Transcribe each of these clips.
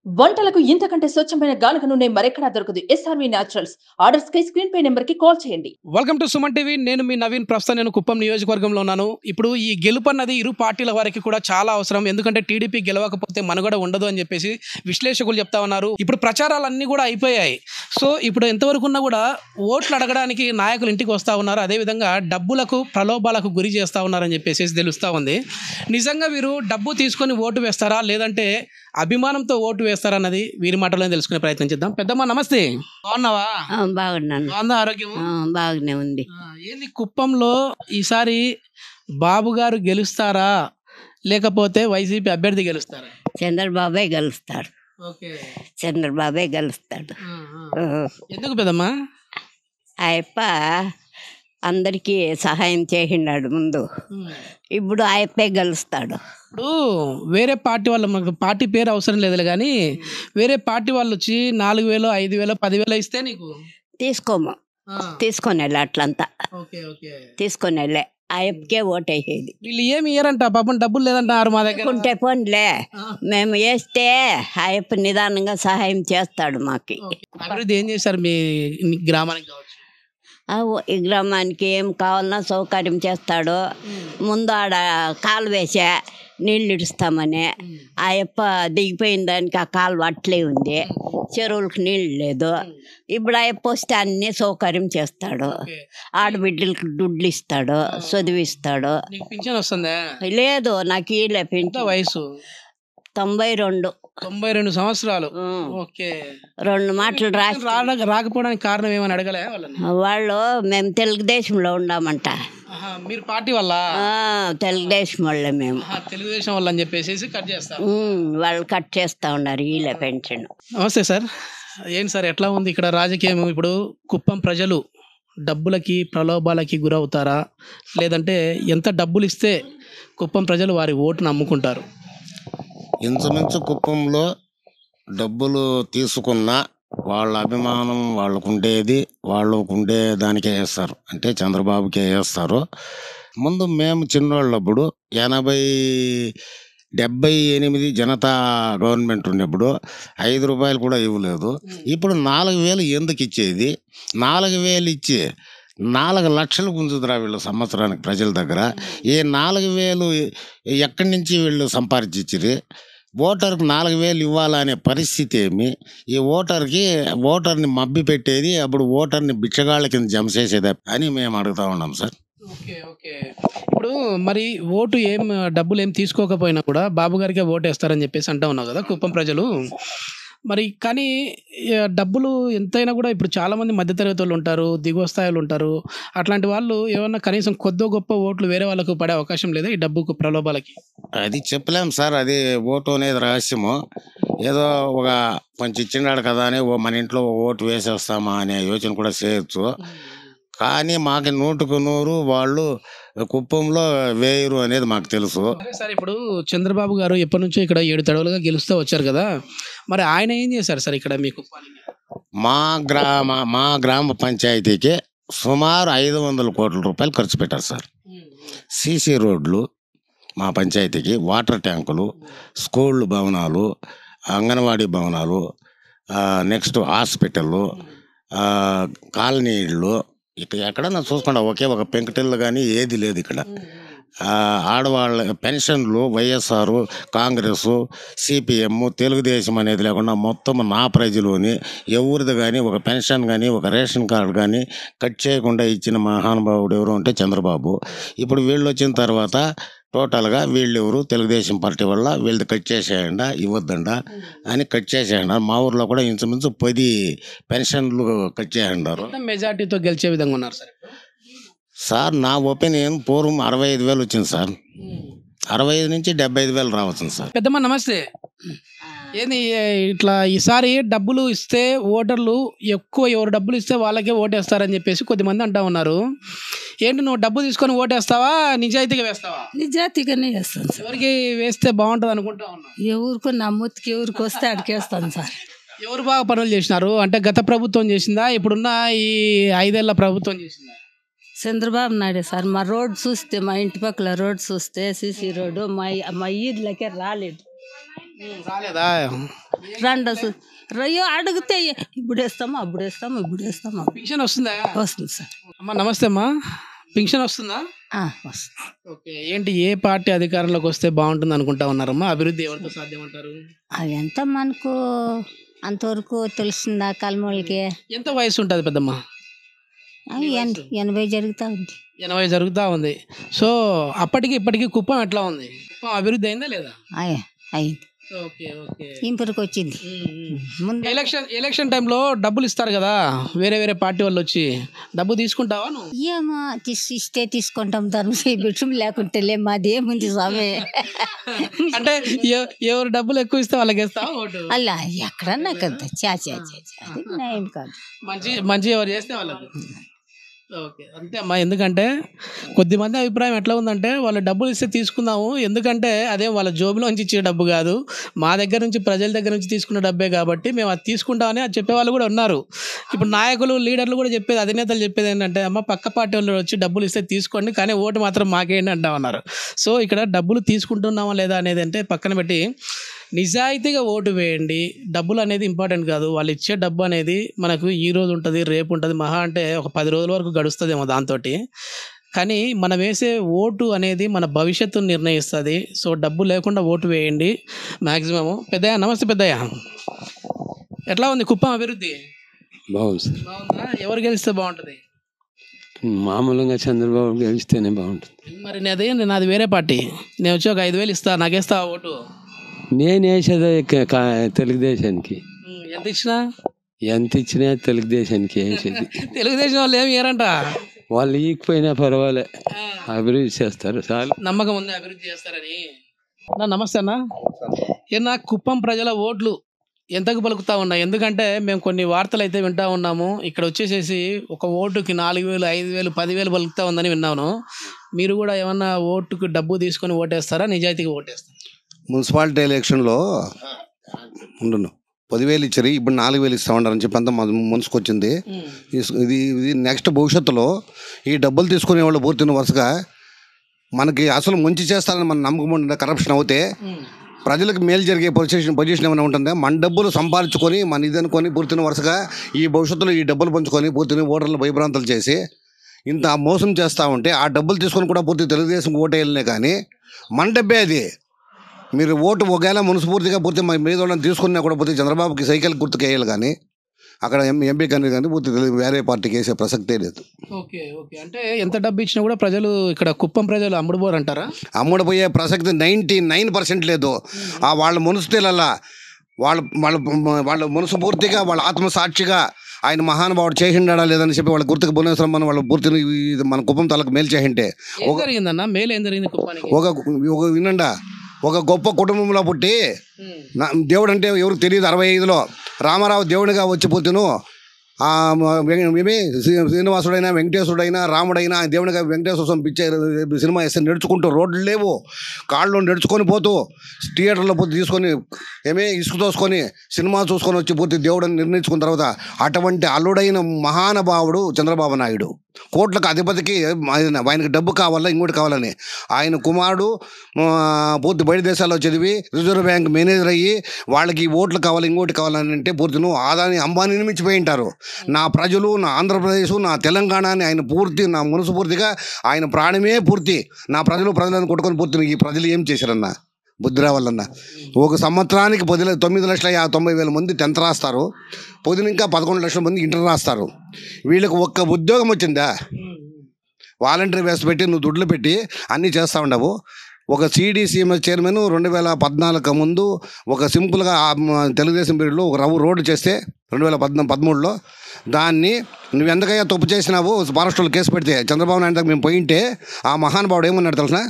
వంటలకు ఇంతకంటే స్వచ్ఛమైన గానుగ నూనె మరెక్కడా దొరకదు. SRV naturals. ఆర్డర్స్ కై స్క్రీన్ పై నెంబర్ కి కాల్ చేయండి. Welcome to Suman TV. నేను మీ నవీన్. ప్రస్తుతం నేను కుప్పం నియోజకవర్గంలో ఉన్నాను. ఇప్పుడు ఈ గెలుపు అన్నది ఇరు పార్టీల వారికి కూడా చాలా అవసరం. ఎందుకంటే టీడీపీ గెలవకపోతే మనుగడ ఉండదు అని చెప్పేసి విశ్లేషకులు చెప్తా ఉన్నారు. ఇప్పుడు ప్రచారాలన్నీ కూడా అయిపోయాయి. సో ఇప్పుడు ఎంతవరకు ఉన్నా కూడా ఓట్లు అడగడానికి నాయకులు ఇంటికి వస్తూ ఉన్నారు. అదేవిధంగా డబ్బులకు ప్రలోభాలకు గురి చేస్తూ ఉన్నారని చెప్పేసి తెలుస్తూ ఉంది. నిజంగా వీరు డబ్బు తీసుకొని ఓటు వేస్తారా లేదంటే అభిమానంతో ఓటు వేస్తారన్నది వీరి మాటలోనే తెలుసుకునే ప్రయత్నం చేద్దాం. పెద్దమ్మ నమస్తే, బాగున్నావా? బాగున్నాను. బాగుందా ఆరోగ్యం? బాగానే ఉంది. ఏంది కుప్పంలో ఈసారి బాబు గారు గెలుస్తారా లేకపోతే వైసీపీ అభ్యర్థి గెలుస్తారా? చంద్రబాబే గెలుస్తాడు. ఓకే, చంద్రబాబే గెలుస్తాడు. ఎందుకు పెద్దమ్మా? ఆయప్ప అందరికీ సహాయం చేసినాడు ముందు, ఇప్పుడు ఆయప్పే గెలుస్తాడు. ఇప్పుడు వేరే పార్టీ వాళ్ళు, మనకు పార్టీ పేరు అవసరం లేదు కానీ వేరే పార్టీ వాళ్ళు వచ్చి 4,000, 5,000, 10,000 ఇస్తే నీకు తీసుకొని వెళ్ళి అట్లంతా ఓకే ఓకే తీసుకొని వెళ్ళే ఆయప్పకే ఓటేసేది. వీళ్ళు ఏమి ఇయ్యారంట, పాపం డబ్బులు లేదంటారు మా దగ్గర. ఉంటే పోన్లే, మేము వేస్తే ఆయప్ప నిదానంగా సహాయం చేస్తాడు మాకి. అభివృద్ధి ఏం చేశారు మీ గ్రామానికి కావచ్చు? ఈ గ్రామానికి ఏం కావాలన్నా సౌకర్యం చేస్తాడు. ముందు ఆడ కాలు వేసా నీళ్ళు ఇడుస్తామని, ఆ యప్ప దిగిపోయిన దానికి ఆ కాలు అట్లే ఉంది, చెరువులకు నీళ్ళు లేదు. ఇప్పుడు ఆ యప్ప వస్తే అన్ని సౌకర్యం చేస్తాడు. ఆడబిడ్డలకు దుడ్లు ఇస్తాడు, చదివిస్తాడు. పింఛన్ వస్తుందా? లేదు, నాకు ఈలే పింఛన్. వయసు 92 సంవత్సరాలు. ఓకే, 2 మాటలు రాకపోవడానికి కారణం ఏమని అడగలే వాళ్ళు? మేము తెలుగుదేశంలో ఉన్నామంట. మీరు పార్టీ వల్ల? తెలుగుదేశం వాళ్ళే మేము. తెలుగుదేశం వల్ల అని చెప్పేసి కట్ చేస్తారు. వాళ్ళు కట్ చేస్తా ఉన్నారు ఈలే పెన్షన్. నమస్తే సార్. ఏంటి సార్, ఎట్లా ఉంది ఇక్కడ రాజకీయం? ఇప్పుడు కుప్పం ప్రజలు డబ్బులకి ప్రలోభాలకి గురవుతారా లేదంటే ఎంత డబ్బులు ఇస్తే కుప్పం ప్రజలు వారి ఓటును నమ్ముకుంటారు? ఇంచుమించు కుప్పంలో డబ్బులు తీసుకున్న వాళ్ళ అభిమానం వాళ్ళకుండేది, వాళ్ళకుండే దానికే వేస్తారు, అంటే చంద్రబాబుకే వేస్తారు. ముందు మేము చిన్నోళ్ళప్పుడు 78 జనతా గవర్నమెంట్ ఉన్నప్పుడు 5 రూపాయలు కూడా ఇవ్వలేదు. ఇప్పుడు 4,000 ఎందుకు ఇచ్చేది? 4,000 ఇచ్చి 4 లక్షలు గుంజుతురా వీళ్ళు సంవత్సరానికి ప్రజల దగ్గర. ఈ 4,000 ఎక్కడి నుంచి వీళ్ళు సంపాదించిరి? ఓటర్కి 4,000 ఇవ్వాలనే పరిస్థితి ఏమి? ఈ ఓటర్ని మబ్బి పెట్టేది, అప్పుడు ఓటర్ని బిచ్చగాళ్ళ కింద జమ చేసేది అని మేము అడుగుతా ఉన్నాం సార్. Okay okay. ఇప్పుడు మరి ఓటు డబ్బులు ఏం తీసుకోకపోయినా కూడా బాబు గారికే ఓటు వేస్తారని చెప్పేసి అంటా ఉన్నావు కదా కుప్పం ప్రజలు. మరి కానీ డబ్బులు ఎంతైనా కూడా ఇప్పుడు చాలామంది మధ్యతరగతి వాళ్ళు ఉంటారు, దిగువ స్థాయిలు ఉంటారు. అట్లాంటి వాళ్ళు ఏమన్నా కనీసం కొద్దో గొప్ప ఓట్లు వేరే వాళ్ళకు పడే అవకాశం లేదా ఈ డబ్బుకు ప్రలోభాలకి? అది చెప్పలేం సార్, అది ఓటు అనేది రహస్యము. ఏదో ఒక కొంచెం ఇచ్చినాడు కదా అని మన ఇంట్లో ఓటు వేసేస్తామా అనే యోచన కూడా చేయొచ్చు. కానీ మాకు 100కు 100 వాళ్ళు కుప్పంలో వేయరు అనేది మాకు తెలుసు. సార్ ఇప్పుడు చంద్రబాబు గారు ఎప్పటి నుంచో ఇక్కడ 7 తడవలుగా గెలుస్తూ వచ్చారు కదా, మరి ఆయన ఏం చేశారు సార్ ఇక్కడ మీకు? మా గ్రామ పంచాయతీకి సుమారు 500 కోట్ల రూపాయలు ఖర్చు పెట్టారు సార్. సీసీ రోడ్లు మా పంచాయతీకి, వాటర్ ట్యాంకులు, స్కూళ్ళు భవనాలు, అంగన్వాడీ భవనాలు, నెక్స్ట్ హాస్పిటళ్ళు, కాలనీ ఇళ్ళు. ఇక్కడ ఎక్కడన్నా చూసుకుంటా ఒకే ఒక పెంకుటిల్లు కానీ ఏది లేదు ఇక్కడ. ఆడవాళ్ళ పెన్షన్లు వైఎస్ఆర్, కాంగ్రెస్, సిపిఎం, తెలుగుదేశం అనేది లేకుండా మొత్తం నా ప్రజలోని ఎవరిది కానీ ఒక పెన్షన్ కానీ ఒక రేషన్ కార్డు కానీ కట్ చేయకుండా ఇచ్చిన మహానుభావుడు ఎవరు అంటే చంద్రబాబు. ఇప్పుడు వీళ్ళు వచ్చిన తర్వాత టోటల్గా వీళ్ళెవరు తెలుగుదేశం పార్టీ వల్ల వీళ్ళది కట్ చేసేయండి, ఇవ్వద్దండ అని కట్ చేసేయండి. మా ఊర్లో కూడా ఇంచుమించు 10 పెన్షన్లు కట్ చేయండారు. మెజార్టీతో గెలిచే విధంగా ఉన్నారు సార్ సార్. నా ఒపీనియన్ పూర్వం 65,000 వచ్చింది సార్, 65 నుంచి 75,000 రావచ్చు సార్. పెద్దమ్మ నమస్తే. ఏంది ఇట్లా ఈసారి డబ్బులు ఇస్తే ఓటర్లు ఎక్కువ, ఎవరు డబ్బులు ఇస్తే వాళ్ళకే ఓటేస్తారని చెప్పేసి కొద్దిమంది అంటా ఉన్నారు. ఏంటి, నువ్వు డబ్బు తీసుకొని ఓటేస్తావా నిజాయితీగా వేస్తావా? నిజాయితీగానే వేస్తాను సార్. ఎవరికి వేస్తే బాగుంటుంది అనుకుంటా ఉన్నా? ఎవరికి నా మూతికి ఎవరికి వస్తే అడిగేస్తాను సార్. ఎవరు బాగా పనులు చేసినారు అంటే గత ప్రభుత్వం చేసిందా, ఇప్పుడున్న ఈ 5 ఏళ్ల ప్రభుత్వం చేసిందా? చంద్రబాబు నాయుడు సార్. మా రోడ్ చూస్తే, మా ఇంటి పక్కల రోడ్ చూస్తే సీసీ రోడ్డు మా ఈద్లకే రాలేదు. రాలేదా? రండి రయ్యో అడిగితే ఇప్పుడు వేస్తాము అప్పుడు వేస్తాము ఇప్పుడు వేస్తాము పింఛన్ వస్తుందా? వస్తుంది సార్. అమ్మా నమస్తే అమ్మా, పింఛన్ వస్తుందా? వస్తుంది. ఓకే, ఏంటి ఏ పార్టీ అధికారంలోకి వస్తే బాగుంటుంది అనుకుంటా ఉన్నారమ్మా? అభివృద్ధి ఎవరితో సాధ్యమంటారు? అదంతా మనకు అంతవరకు తెలిసిందా కల్మూలకి ఎంత వయసు ఉంటుంది పెద్దమ్మ? 80 జరుగుతూ ఉంది. 80 జరుగుతూ ఉంది. సో అప్పటికి ఇప్పటికి కుప్పం ఎట్లా ఉంది? కుప్పం అభివృద్ధి అయిందా లేదా? అయింది. Okay okay. ఇంపురికి వచ్చింది. ముందు ఎలక్షన్ టైంలో డబ్బులు ఇస్తారు కదా వేరే వేరే పార్టీ వాళ్ళు వచ్చి, డబ్బు తీసుకుంటావా నువ్వు? ఏమో ఇస్తే తీసుకుంటాం, ధర్మ బిడ్డం లేకుంటే లే, మాదేముంది స్వామి. అంటే ఎవరు డబ్బులు ఎక్కువ ఇస్తే వాళ్ళకి ఇస్తావా ఓటు? అలా ఎక్కడన్నా కదా అది నయం కాదు. మంచి ఎవరు చేస్తే వాళ్ళకి. ఓకే అంతే అమ్మా. ఎందుకంటే కొద్దిమంది అభిప్రాయం ఎట్లా ఉందంటే వాళ్ళు డబ్బులు ఇస్తే తీసుకుందాము, ఎందుకంటే అదే వాళ్ళ జోబులోంచి ఇచ్చే డబ్బు కాదు, మా దగ్గర నుంచి ప్రజల దగ్గర నుంచి తీసుకున్న డబ్బే కాబట్టి మేము అది తీసుకుంటామని అది చెప్పేవాళ్ళు కూడా ఉన్నారు. ఇప్పుడు నాయకులు లీడర్లు కూడా చెప్పేది, అధినేతలు చెప్పేది ఏంటంటే అమ్మ పక్క పార్టీ వాళ్ళు వచ్చి డబ్బులు ఇస్తే తీసుకోండి కానీ ఓటు మాత్రం మాకేంటి అంటా ఉన్నారు. సో ఇక్కడ డబ్బులు తీసుకుంటున్నామా లేదా అనేది అంటే పక్కన పెట్టి నిజాయితీగా ఓటు వేయండి. డబ్బులు అనేది ఇంపార్టెంట్ కాదు, వాళ్ళు ఇచ్చే డబ్బు అనేది మనకు ఈ రోజు ఉంటుంది రేపు ఉంటుంది, మహా అంటే ఒక 10 రోజుల వరకు గడుస్తుందేమో దాంతో. కానీ మనం వేసే ఓటు అనేది మన భవిష్యత్తును నిర్ణయిస్తుంది. సో డబ్బు లేకుండా ఓటు వేయండి మ్యాక్సిమము. పెద్దయ్య నమస్తే. పెద్దయ్య ఎట్లా ఉంది కుప్పం అభివృద్ధి? బాగుంది. బాగుందా? ఎవరు గెలిస్తే బాగుంటుంది? మామూలుగా చంద్రబాబు గెలిస్తేనే బాగుంటుంది. మరి నాది వేరే పార్టీ, నేను వచ్చి ఒక 5,000 ఇస్తా, నాకేస్తా ఓటు? నేను వేసేది తెలుగుదేశానికి. ఎంత ఇచ్చినా తెలుగుదేశానికి వేసేది. తెలుగుదేశం వాళ్ళు ఏమి ఇయ్యారంట? వాళ్ళు ఈకపోయినా పర్వాలే, అభివృద్ధి చేస్తారు చాలు. నమ్మకం ఉంది అభివృద్ధి చేస్తారని. నమస్తే అన్న. ఏనా కుప్పం ప్రజల ఓట్లు ఎంతకు పలుకుతా ఉన్నాయి? ఎందుకంటే మేము కొన్ని వార్తలు అయితే వింటా ఉన్నాము, ఇక్కడ వచ్చేసేసి ఒక ఓటుకి 4,000, 5,000, 10,000 పలుకుతా ఉందని విన్నాను. మీరు కూడా ఏమన్నా ఓటుకు డబ్బు తీసుకొని ఓటేస్తారా, నిజాయితీగా ఓటేస్తారా? మున్సిపాలిటీ ఎలక్షన్లో 10,000 ఇచ్చారు, ఇప్పుడు 4,000 ఇస్తామన్నారని చెప్పి అంతా మున్సుకొచ్చింది. ఇది నెక్స్ట్ భవిష్యత్తులో ఈ డబ్బులు తీసుకునే వాళ్ళు పూర్తిన వరుసగా మనకి అసలు మంచి చేస్తారని మన నమ్మకం ఉంటుందా? కరప్షన్ అవుతే ప్రజలకు మేలు జరిగే పొజిషన్ ఏమైనా ఉంటుందా? మన డబ్బులు సంపాదించుకొని మన ఇది అనుకొని పూర్తిన వరుసగా ఈ భవిష్యత్తులో ఈ డబ్బులు పంచుకొని పూర్తిని ఓటర్లు భయభ్రాంతాలు చేసి ఇంత మోసం చేస్తూ ఉంటే ఆ డబ్బులు తీసుకొని కూడా పూర్తి తెలుగుదేశం ఓటేయాలనే కానీ మన డబ్బే అది. మీరు ఓటు ఒకవేళ మనస్ఫూర్తిగా పూర్తి మీద వాళ్ళని తీసుకున్నా కూడా పూర్తి చంద్రబాబుకి సైకిల్ గుర్తుకు వేయాలి కానీ అక్కడ ఎంపీ కానీ పూర్తి వేరే పార్టీకి వేసే ప్రసక్తే లేదు. Okay okay. అంటే ఎంత డబ్బు ఇచ్చినా కూడా ప్రజలు ఇక్కడ కుప్పం ప్రజలు అమ్ముడుపోరు అంటారా? అమ్ముడుపోయే ప్రసక్తి 99% లేదు. ఆ వాళ్ళ మనసుతేలల్లా వాళ్ళ మనసు పూర్తిగా వాళ్ళ ఆత్మసాక్షిగా ఆయన మహానుభావుడు చేసిండా లేదని చెప్పి వాళ్ళ గుర్తుకు భువనేశ్వరం మనం వాళ్ళ పూర్తిని మన కుప్పం తలకు మేలు చేసింటే ఒక వినండా, ఒక గొప్ప కుటుంబంలో పుట్టి దేవుడు అంటే ఎవరికి తెలియదు. 65లో రామారావు దేవుడిగా వచ్చి పుట్టిను. శ్రీనివాసుడైనా వెంకటేశ్వరుడైనా రాముడైనా దేవుడిగా వెంకటేశ్వర స్వామి పిచ్చే సినిమా వేస్తే నడుచుకుంటూ రోడ్లు లేవు, కాళ్ళు నడుచుకొని పోతూ థియేటర్లో పోతే తీసుకొని ఇసుకు తోసుకొని సినిమా చూసుకొని వచ్చి పూర్తి దేవుడిని నిర్ణయించుకున్న తర్వాత అటువంటి అల్లుడైన మహానుభావుడు చంద్రబాబు నాయుడు. కోట్లకు అధిపతికి ఆయనకి డబ్బు కావాలా ఇంకోటి కావాలని ఆయన కుమారుడు పూర్తి బయట దేశాల్లో చదివి రిజర్వ్ బ్యాంక్ మేనేజర్ అయ్యి వాళ్ళకి ఓట్లు కావాలి ఇంకోటి కావాలని అంటే పూర్తిను ఆదాని అంబానీని మించిపోయి ఉంటారు. నా ప్రజలు, నా ఆంధ్రప్రదేశ్, నా తెలంగాణని ఆయన పూర్తి నా మనసు పూర్తిగా ఆయన ప్రాణమే పూర్తి నా ప్రజలను కొట్టుకొని పూర్తిని ఈ ప్రజలు ఏం చేశారన్న బుద్ధి రావాలన్నా. ఒక సంవత్సరానికి 9,90,000 మంది 10th రాస్తారు, పొద్దున ఇంకా 11 లక్షల మంది ఇంటర్ రాస్తారు. వీళ్ళకి ఒక్క ఉద్యోగం వచ్చిందా? వాలంటరీ వ్యవస్థ పెట్టి నువ్వు దుడ్లు పెట్టి అన్నీ చేస్తూ ఉండవు. ఒక CDCMS చైర్మన్ 2014 ముందు ఒక సింపుల్గా తెలుగుదేశం పీరియడ్లో ఒక రోడ్డు చేస్తే 2013లో దాన్ని నువ్వు ఎందుకయ్యా తప్పు చేసినావు మహారాష్ట్రలో కేసు పెడితే చంద్రబాబు నాయుడు దగ్గర మేము పోయింటే ఆ మహానుభావుడు ఏమన్నాడు తెలుసా?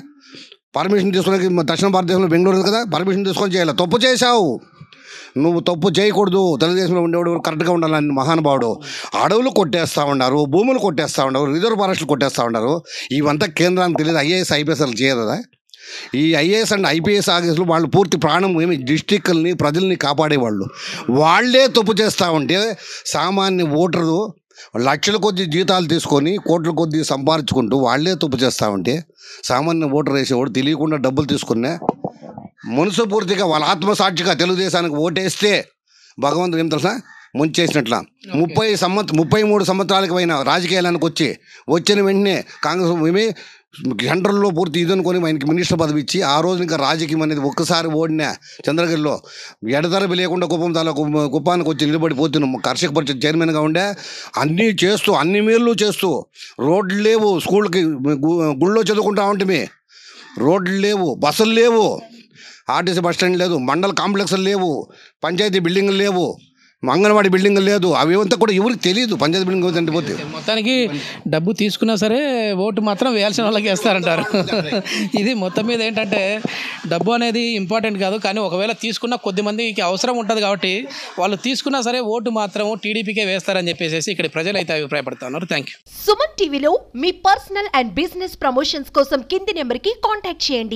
పర్మిషన్ తీసుకునే దక్షిణ భారతదేశంలో బెంగళూరు కదా, పర్మిషన్ తీసుకొని చేయాలి. తప్పు చేశావు, నువ్వు తప్పు చేయకూడదు, తెలుగుదేశంలో ఉండేవాడు కరెక్ట్గా ఉండాలని మహానుభావుడు. అడవులు కొట్టేస్తూ ఉన్నారు, భూములు కొట్టేస్తూ ఉన్నారు, రిజర్వ్ ఫారెస్ట్లు కొట్టేస్తూ ఉన్నారు. ఇవంతా కేంద్రానికి తెలియదు. IAS IPS చేయరు కదా. ఈ IAS అండ్ IPS ఆఫీసులు వాళ్ళు పూర్తి ప్రాణం డిస్ట్రిక్ట్ని ప్రజల్ని కాపాడేవాళ్ళు. వాళ్ళే తప్పు చేస్తూ ఉంటే సామాన్య ఓటరు లక్షల కొద్ది జీతాలు తీసుకొని కోట్ల కొద్ది సంపాదించుకుంటూ వాళ్ళే తప్పు చేస్తూ ఉంటే సామాన్య ఓటర్ వేసేవాడు తెలియకుండా డబ్బులు తీసుకున్నా మనసు పూర్తిగా వాళ్ళ ఆత్మసాక్షిగా తెలుగుదేశానికి ఓటేస్తే భగవంతుడు ఏం తెలుసా ముంచేసినట్ల 33 సంవత్సరాలకు పైన రాజకీయాలకు వచ్చిన వెంటనే కాంగ్రెస్ మేమే సెంట్రల్లో పూర్తి ఇది అనుకొని ఆయనకి మినిస్టర్ పదవి ఇచ్చి ఆ రోజు ఇంకా రాజకీయం అనేది ఒక్కసారి ఓడినా చంద్రగిరిలో ఎడతరబి లేకుండా కుప్పానికి వచ్చి నిలబడిపోతున్నాం. కర్షక పరిషత్ చైర్మన్గా ఉండే అన్ని మేలు చేస్తూ రోడ్లు లేవు, స్కూల్కి గుళ్ళో చదువుకుంటా ఉంటే రోడ్లు లేవు, బస్సులు లేవు, ఆర్టీసీ బస్ స్టాండ్ లేదు, మండల కాంప్లెక్స్లు లేవు, పంచాయతీ బిల్డింగ్లు లేవు, అంగన్వాడీ బిల్డింగ్ లేదు. అవి అంతా కూడా ఎవరికి తెలియదు పంచాయతీ బిల్డింగ్ అంటే పోతే. మొత్తానికి డబ్బు తీసుకున్నా సరే ఓటు మాత్రం వేయాల్సిన వాళ్ళకి వేస్తారంటారు. ఇది మొత్తం మీద ఏంటంటే డబ్బు అనేది ఇంపార్టెంట్ కాదు, కానీ ఒకవేళ తీసుకున్న కొద్ది మందికి అవసరం ఉంటుంది కాబట్టి వాళ్ళు తీసుకున్నా సరే ఓటు మాత్రం టీడీపీకే వేస్తారని చెప్పేసి ఇక్కడ ప్రజలు అయితే అభిప్రాయపడుతున్నారు. Thank you. సుమన్ టీవీలో మీ పర్సనల్ అండ్ బిజినెస్ ప్రమోషన్స్ కోసం కింది నెంబర్కి కాంటాక్ట్ చేయండి.